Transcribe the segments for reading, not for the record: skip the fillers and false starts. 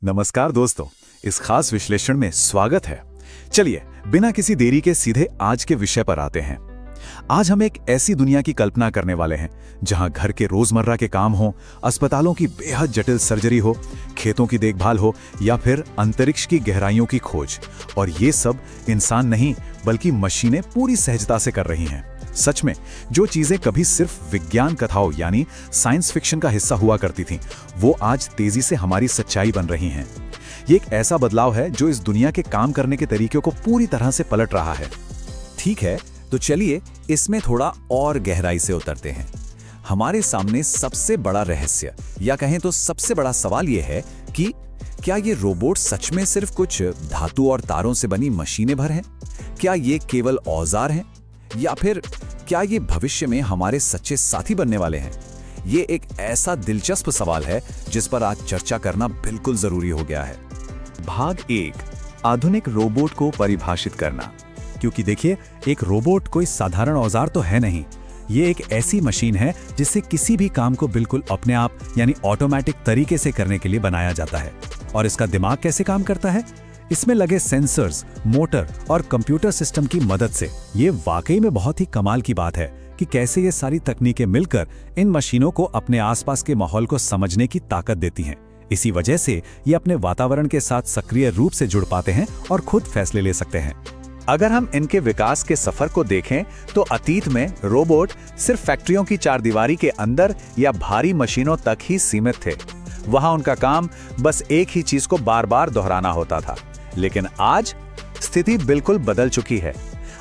नमस्कार दोस्तों, इस खास विश्लेषण में स्वागत है। चलिए बिना किसी देरी के सीधे आज के विषय पर आते हैं। आज हम एक ऐसी दुनिया की कल्पना करने वाले हैं जहां घर के रोजमर्रा के काम हो, अस्पतालों की बेहद जटिल सर्जरी हो, खेतों की देखभाल हो या फिर अंतरिक्ष की गहराइयों की खोज। और ये सब इंसान नहीं बल्कि मशीनें पूरी सहजता से कर रही हैं। सच में जो चीजें कभी सिर्फ विज्ञान कथाओं यानी साइंस फिक्शन का हिस्सा हुआ करती थीं, वो आज तेजी से हमारी सच्चाई बन रही हैं। ये एक ऐसा बदलाव है जो इस दुनिया के काम करने के तरीके को पूरी तरह से पलट रहा है। ठीक है, तो चलिए इसमें थोड़ा और गहराई से उतरते हैं। हमारे सामने सबसे बड़ा रहस्य या कहें तो सबसे बड़ा सवाल यह है कि क्या ये रोबोट सच में सिर्फ कुछ धातु और तारों से बनी मशीनें भर हैं? क्या ये केवल औजार हैं या फिर क्या ये भविष्य में हमारे सच्चे साथी बनने वाले हैं? ये एक ऐसा दिलचस्प सवाल है जिस पर आज चर्चा करना बिल्कुल जरूरी हो गया है। भाग 1, आधुनिक रोबोट को परिभाषित करना। क्योंकि देखिए, एक रोबोट कोई साधारण औजार तो है नहीं। ये एक ऐसी मशीन है जिससे किसी भी काम को बिल्कुल अपने आप यानी ऑटोमेटिक तरीके से करने के लिए बनाया जाता है। और इसका दिमाग कैसे काम करता है? इसमें लगे सेंसर्स, मोटर और कंप्यूटर सिस्टम की मदद से। ये वाकई में बहुत ही कमाल की बात है कि कैसे ये सारी तकनीकें मिलकर इन मशीनों को अपने आसपास के माहौल को समझने की ताकत देती हैं। इसी वजह से ये अपने वातावरण के साथ सक्रिय रूप से जुड़ पाते हैं और खुद फैसले ले सकते हैं। अगर हम इनके विकास के सफर को देखें तो अतीत में रोबोट सिर्फ फैक्ट्रियों की चारदीवारी के अंदर या भारी मशीनों तक ही सीमित थे। वहां उनका काम बस एक ही चीज को बार बार दोहराना होता था। लेकिन आज स्थिति बिल्कुल बदल चुकी है।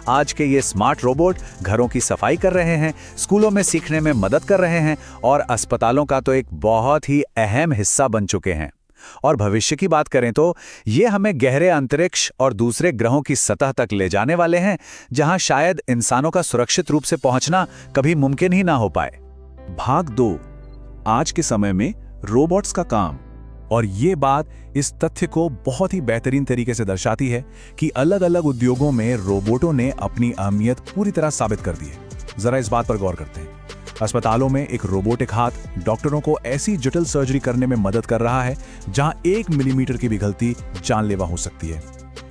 आज के ये स्मार्ट रोबोट घरों की सफाई कर रहे हैं, स्कूलों में सीखने में मदद कर रहे हैं और अस्पतालों का तो एक बहुत ही अहम हिस्सा बन चुके हैं। और भविष्य की बात करें तो ये हमें गहरे अंतरिक्ष और दूसरे ग्रहों की सतह तक ले जाने वाले हैं, जहां शायद इंसानों का सुरक्षित रूप से पहुंचना कभी मुमकिन ही ना हो पाए। भाग 2, आज के समय में रोबोट्स का काम। और ये बात इस तथ्य को बहुत ही बेहतरीन तरीके से दर्शाती है कि अलग अलग उद्योगों में रोबोटों ने अपनी अहमियत पूरी तरह साबित कर दी है। जरा इस बात पर गौर करते हैं। अस्पतालों में एक रोबोटिक हाथ डॉक्टरों को ऐसी जटिल सर्जरी करने में मदद कर रहा है जहां 1 मिलीमीटर की भी गलती जानलेवा हो सकती है।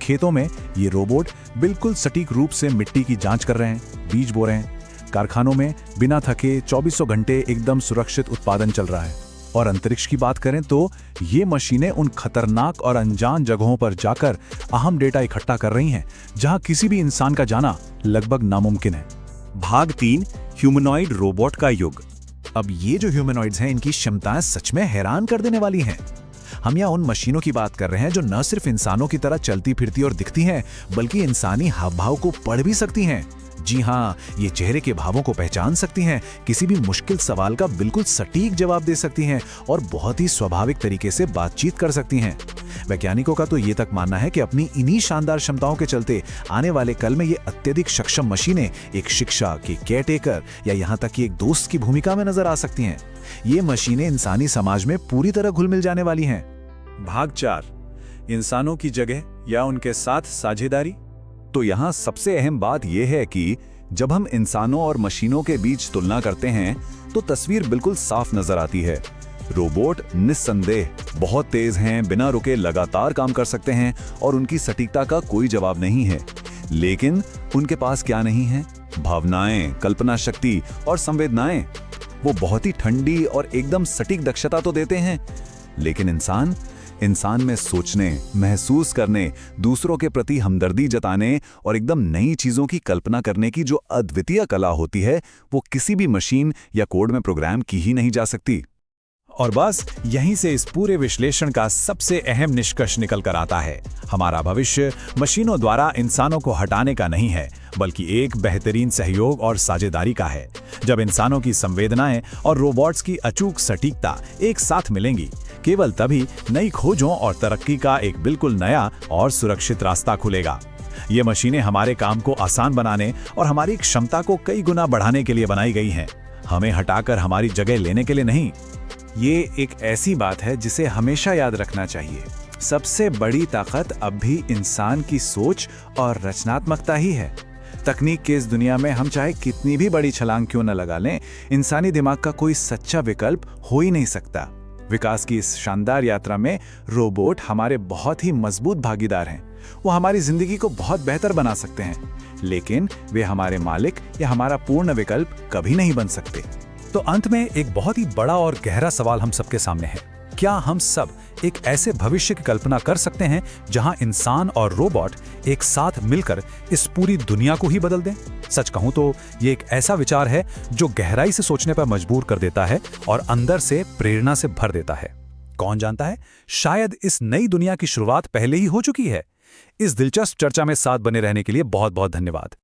खेतों में ये रोबोट बिल्कुल सटीक रूप से मिट्टी की जांच कर रहे हैं, बीज बो रहे हैं। कारखानों में बिना थके 24 घंटे एकदम सुरक्षित उत्पादन चल रहा है। और अंतरिक्ष की बात करें तो ये मशीनें उन खतरनाक और अनजान जगहों पर जाकर अहम डेटा इकट्ठा कर रही हैं जहां किसी भी इंसान का जाना लगभग नामुमकिन है। भाग 3, ह्यूमनॉइड रोबोट का युग। अब ये जो ह्यूमनॉइड्स हैं, इनकी क्षमताएं सच में हैरान कर देने वाली हैं। हम यहाँ उन मशीनों की बात कर रहे हैं जो न सिर्फ इंसानों की तरह चलती फिरती और दिखती हैं, बल्कि इंसानी हाव भाव को पढ़ भी सकती हैं। जी हाँ, ये चेहरे के भावों को पहचान सकती हैं, किसी भी मुश्किल सवाल का बिल्कुल सटीक जवाब दे सकती हैं और बहुत ही स्वाभाविक तरीके से बातचीत कर सकती हैं। वैज्ञानिकों का तो ये तक मानना है कि अपनी इन्हीं शानदार क्षमताओं के चलते आने वाले कल में ये अत्यधिक सक्षम मशीनें एक शिक्षक, एक केयरटेकर या यहाँ तक कि एक दोस्त की भूमिका में नजर आ सकती हैं। ये मशीनें इंसानी समाज में पूरी तरह घुल मिल जाने वाली हैं। भाग 4, इंसानों की जगह या उनके साथ साझेदारी। तो यहाँ सबसे अहम बात यह है कि जब हम इंसानों और मशीनों के बीच तुलना करते हैं तो तस्वीर बिल्कुल साफ नजर आती है। रोबोट निस्संदेह बहुत तेज हैं, बिना रुके लगातार काम कर सकते हैं और उनकी सटीकता का कोई जवाब नहीं है। लेकिन उनके पास क्या नहीं है? भावनाएं, कल्पना शक्ति और संवेदनाएं। वो बहुत ही ठंडी और एकदम सटीक दक्षता तो देते हैं, लेकिन इंसान में सोचने, महसूस करने, दूसरों के प्रति हमदर्दी जताने और एकदम नई चीजों की कल्पना करने की जो अद्वितीय कला होती है, वो किसी भी मशीन या कोड में प्रोग्राम की ही नहीं जा सकती। और बस यहीं से इस पूरे विश्लेषण का सबसे अहम निष्कर्ष निकल कर आता है। हमारा भविष्य मशीनों द्वारा इंसानों को हटाने का नहीं है, बल्कि एक बेहतरीन सहयोग और साझेदारी का है। जब इंसानों की संवेदनाएं और रोबोट्स की अचूक सटीकता एक साथ मिलेंगी, केवल तभी नई खोजों और तरक्की का एक बिल्कुल नया और सुरक्षित रास्ता खुलेगा। ये मशीनें हमारे काम को आसान बनाने और हमारी क्षमता को कई गुना बढ़ाने के लिए बनाई गई हैं, हमें हटाकर हमारी जगह लेने के लिए नहीं। ये एक ऐसी बात है जिसे हमेशा याद रखना चाहिए। सबसे बड़ी ताकत अब भी इंसान की सोच और रचनात्मकता ही है। तकनीक के इस दुनिया में हम चाहे कितनी भी बड़ी छलांग क्यों न लगा लें, इंसानी दिमाग का कोई सच्चा विकल्प हो ही नहीं सकता। विकास की इस शानदार यात्रा में रोबोट हमारे बहुत ही मजबूत भागीदार हैं। वो हमारी जिंदगी को बहुत बेहतर बना सकते हैं, लेकिन वे हमारे मालिक या हमारा पूर्ण विकल्प कभी नहीं बन सकते। तो अंत में एक बहुत ही बड़ा और गहरा सवाल हम सबके सामने है। क्या हम सब एक ऐसे भविष्य की कल्पना कर सकते हैं जहां इंसान और रोबोट एक साथ मिलकर इस पूरी दुनिया को ही बदल दें? सच कहूं तो ये एक ऐसा विचार है जो गहराई से सोचने पर मजबूर कर देता है और अंदर से प्रेरणा से भर देता है। कौन जानता है, शायद इस नई दुनिया की शुरुआत पहले ही हो चुकी है। इस दिलचस्प चर्चा में साथ बने रहने के लिए बहुत बहुत धन्यवाद।